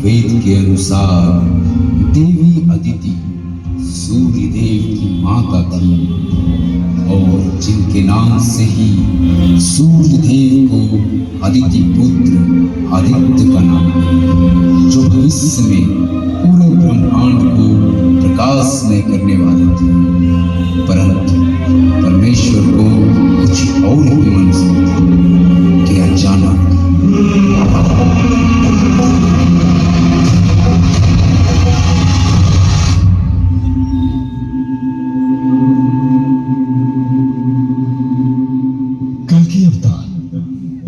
वेद के अनुसार देवी अदिति सूर्य देव की माता थी और जिनके नाम से ही सूर्य देव को अदिति पुत्र आदित्य का नाम, जो भविष्य में पूरे ब्रह्मांड को प्रकाशमय करने वाले थे। परंतु परमेश्वर को कुछ और ही मंजूर था कि अचानक कल की अवतार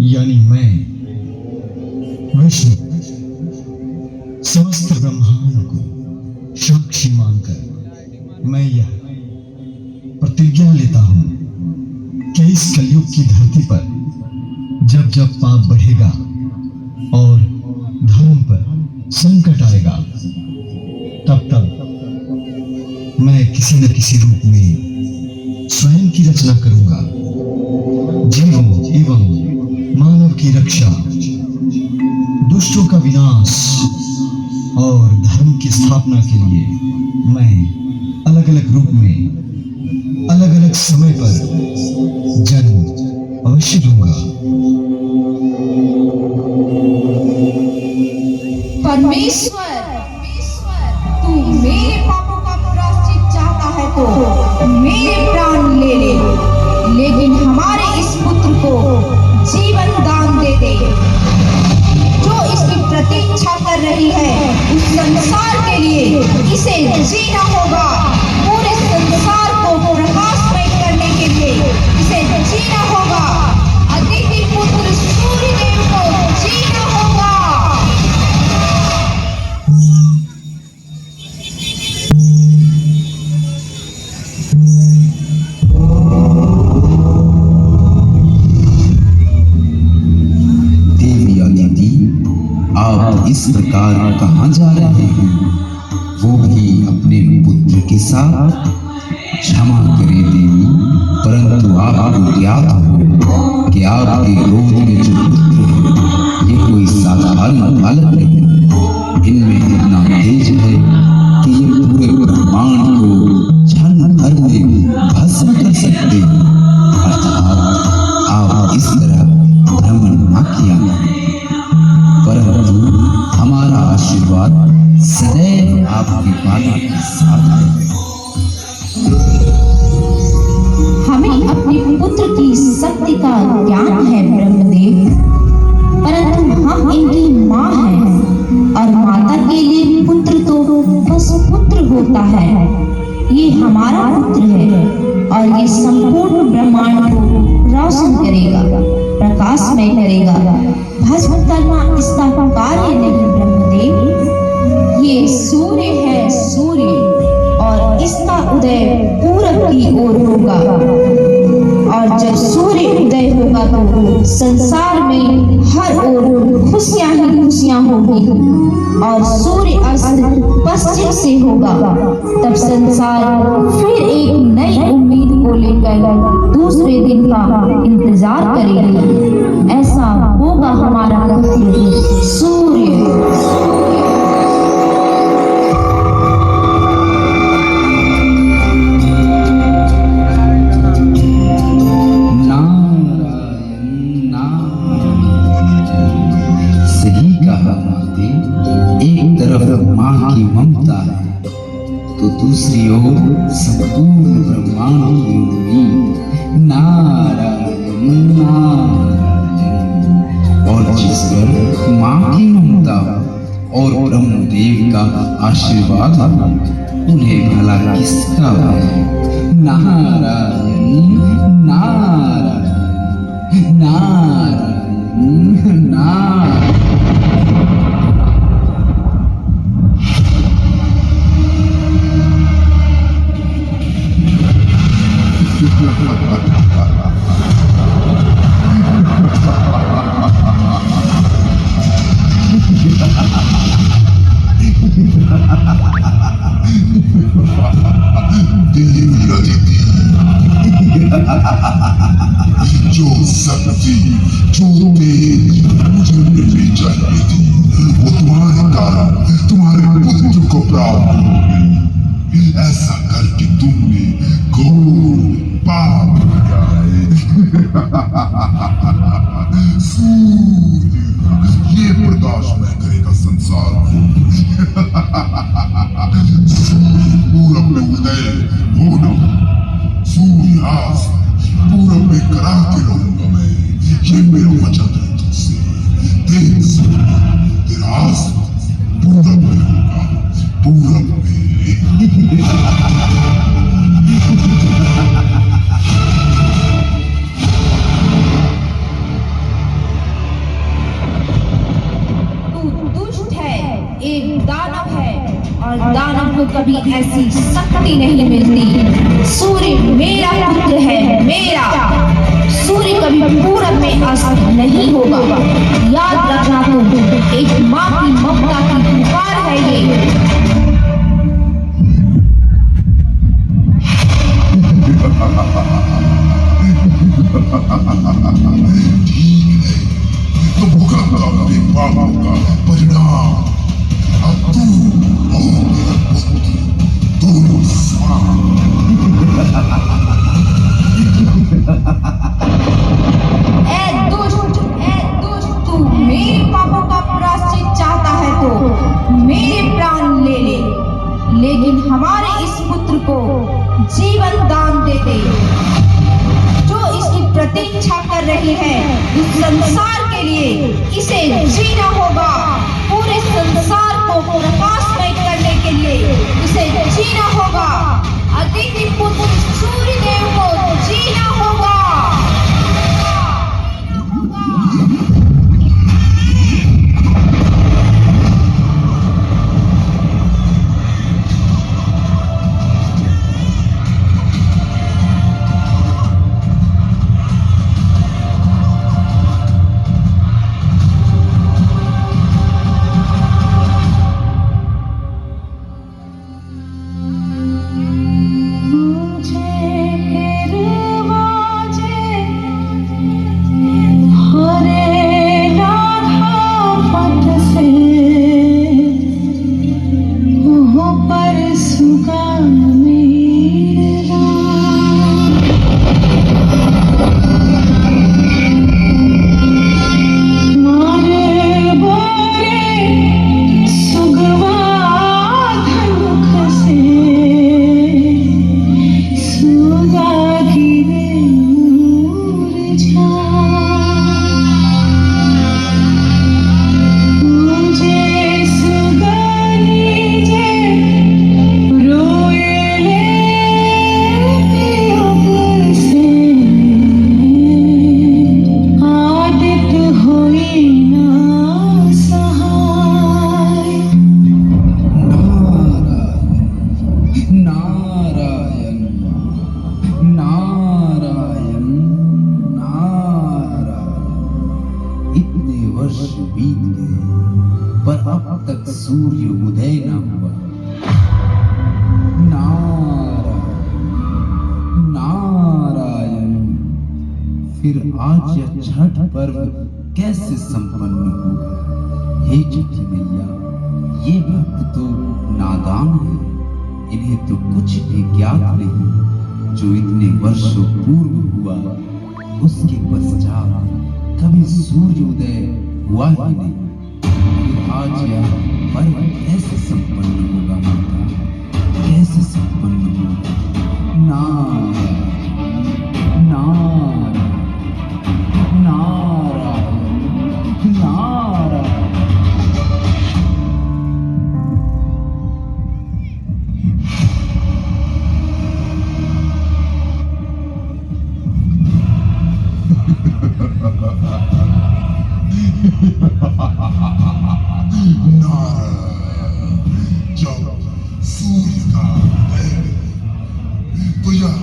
यानी मैं विष्णु समस्त ब्रह्मांड को साक्षी मानकर मैं यह प्रतिज्ञा लेता हूं कि इस कलयुग की धरती पर जब जब पाप बढ़ेगा और धर्म पर संकट आएगा, तब तब मैं किसी न किसी रूप में स्वयं की रचना करूंगा। जीवों एवं मानव की रक्षा, दुष्टों का विनाश और धर्म की स्थापना के लिए मैं अलग अलग रूप में अलग अलग समय पर जन्म अवश्य दूंगा। परमेश्वर, तू मेरे पापों का प्रायश्चित चाहता है तो मेरे प्राण ले ले, लेकिन हमारे इस पुत्र को जीवन दान दे दे। जो इसकी प्रतीक्षा कर रही है उस संसार के लिए इसे जीना होगा। पूरे संसार को प्रकाशमय करने के लिए इसे जीना होगा। अदिति पुत्र सूर्य देव को जीना होगा। आप इस प्रकार कहाँ जा रहे हैं? वो भी अपने पुत्र के साथ? क्षमा करें देवी, परंतु आपको ज्ञात हो कि आपके गोद में जो पुत्र है ये कोई साधारण बालक नहीं, इनमें इतना तेज है कि ये पूरे ब्रह्मांड को क्षण भर में भस्म कर सकते हैं। अर्थात आप इस तरह भ्रमण न किया करें, परंतु हमारा आशीर्वाद सदैव आपके बालों के साथ है। हमें अपने पुत्र की शक्ति का ज्ञान है ब्रह्मदेव, परंतु हम इनकी माँ हैं और माता के लिए पुत्र तो बस पुत्र होता है। ये हमारा पुत्र है और ये संपूर्ण ब्रह्मांड को रोशन करेगा, प्रकाशमय करेगा। भस्म करना इसका कार्य नहीं ब्रह्मदेव। ये सूर्य है सूर्य, और इसका उदय पूरब की ओर होगा, और जब सूर्य उदय होगा तो संसार में हर ओर खुशियां ही खुशियां होगी, और सूर्य अस्त पश्चिम से होगा। तब संसार फिर एक नई उम्मीद को लेकर दूसरे दिन का इंतजार करेगा। ऐसा होगा हमारा पुत्र सूर्य। एक तरफ माँ की ममता है तो दूसरी ओर संपूर्ण ब्रह्मांड की उम्मीद। नारायण नारायण। और जिस पर माँ की ममता और ब्रह्मदेव का आशीर्वाद उन्हें भला किसका है? नारायण नारायण नारायण नारायण। जो शक्ति जो तेज मुझे मिलनी चाहिए थी वो तुम्हारे कारण सूर्य, ये प्रकाश में करेगा संसार को। पूरब में उदय होना, सूर्यास्त पूरब में करा के रहूंगा मैं, ये मेरा वचन है तुझसे। देख सूर्य, तेरा अस्त पूरब में होगा, पूरब में। एक दानव है और दानव को कभी ऐसी शक्ति नहीं मिलती। सूर्य मेरा पुत्र है, मेरा। सूर्य कभी पूरब में अस्त नहीं होगा। याद रखना तुम, एक माँ की ममता की पुकार है ये। तो भुगतना अपने पापों का परिणाम। अब तू और तेरा पुत्र दोनों समान। ए दुष्ट, तू मेरे पापों का प्रायश्चित चाहता है तो मेरे प्राण ले ले, लेकिन हमारे इस पुत्र को जीवन दान दे दे, जो इसकी प्रतीक्षा कर रही है। इस संसार के लिए इसे जीना होगा, पूरे संसार को प्रकाशमय करने के लिए इसे जीना होगा। अदिति पुत्र सूर्यदेव को जीना होगा। सूर्य उदय न हुआ। नारायण नारायण, फिर आज यह छठ पर्व कैसे संपन्न होगा? हे छठी मैया, ये भक्त तो नादान है, इन्हें तो कुछ भी ज्ञात नहीं। जो इतने वर्षों पूर्व हुआ उसके पश्चात कभी सूर्योदय हुआ ही नहीं। आज यह पर्व कैसे संपन्न होगा माता, कैसे संपन्न होगा? नारायण नारायण नारायण नारायण। जब सूर्य का उदय तो यह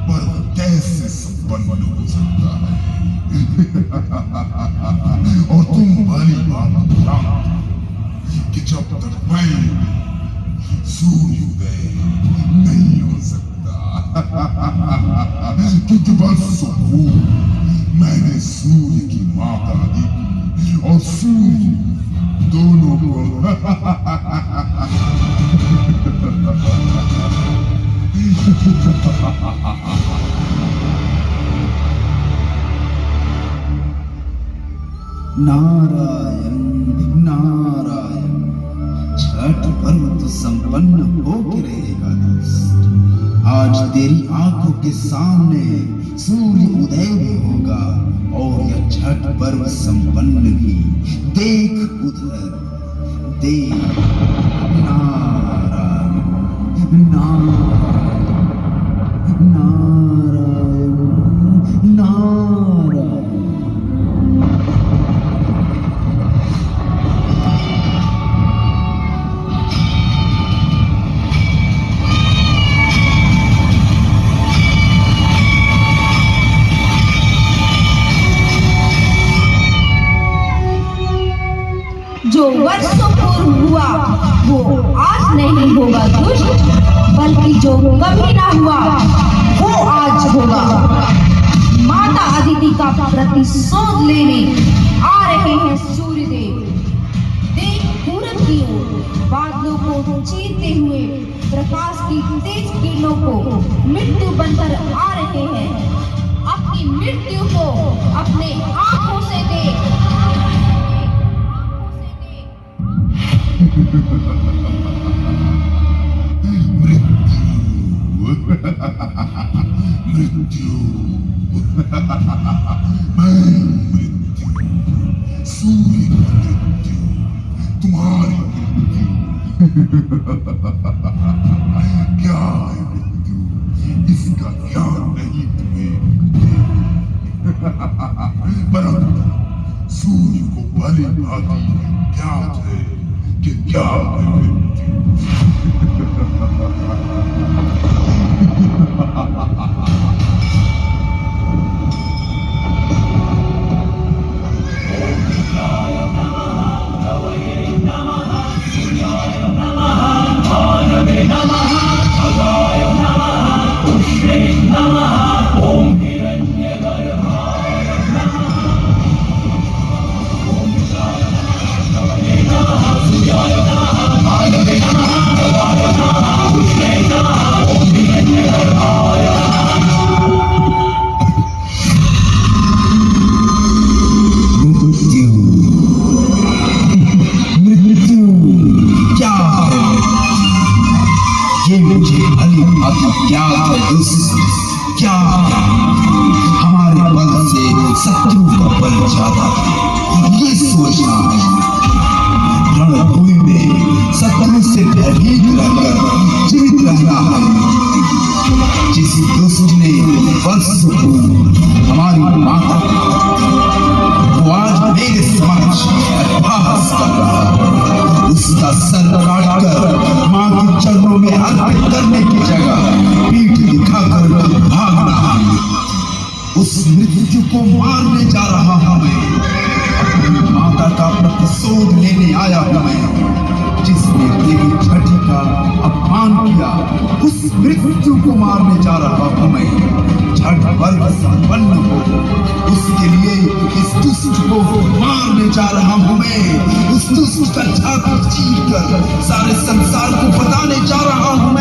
पर्व कैसे संपन्न हो सकता है? और तुम भली बात जानते कि जब तक मैं सूर्योदय नहीं हो सकता, क्योंकि वर्षों पूर्व मैंने सूर्य की माता अदिति और सूर्य दोनों को नारायण नारायण। छठ पर्व तो संपन्न हो के रहेगा दोस्त। आज तेरी आंखों के सामने सूर्य उदय भी होगा और यह छठ पर्व संपन्न भी। देख उधर, देख। नारायण नारायण नारायण नारायण। जो वर्षों पूर्व हुआ वो आज नहीं होगा दुष्ट, बल्कि जो कभी ना हुआ वो आज होगा। माता अदिति का प्रतिशोध लेने आ रहे हैं सूर्यदेव। देख पूरब की ओर बादलों को चीरते हुए प्रकाश की तेज किरणों को मृत्यु बनकर आ रहे हैं। अपनी मृत्यु को अपने आंखों से देख। मृत्यु मैं मृत्यु, सूर्य की मृत्यु, तुम्हारी मृत्यु। क्या है मृत्यु, इसका ज्ञान नहीं तुम्हें। परंतु सूर्य को भली भांति ज्ञात है कि क्या है मृत्यु। क्या हमारे बल से शत्रु का बल ज्यादा है, ये सोचना है। रणभूमि में शत्रु से भयभीत रहकर जीवित रहना है। जिस दुष्ट ने वर्षों हमारी माता वो आज मेरे समक्ष अट्टहास कर रहा है। उसका सर काटकर मां के चरणों में अर्पित करने की जगह पीठ दिखाकर भागना है। उस मृत्यु को मारने जा रहा हूं मैं। अपनी माता का प्रतिशोध लेने आया हूं मैं। जिसने देवी छठी का अपमान किया उस मृत्यु को मारने जा रहा हूं मैं। छठ पर्व संपन्न हो उसके लिए इस दुष्ट को मारने जा रहा हूं मैं। उस दुष्ट का छाती चीर कर सारे संसार को बताने जा रहा हूं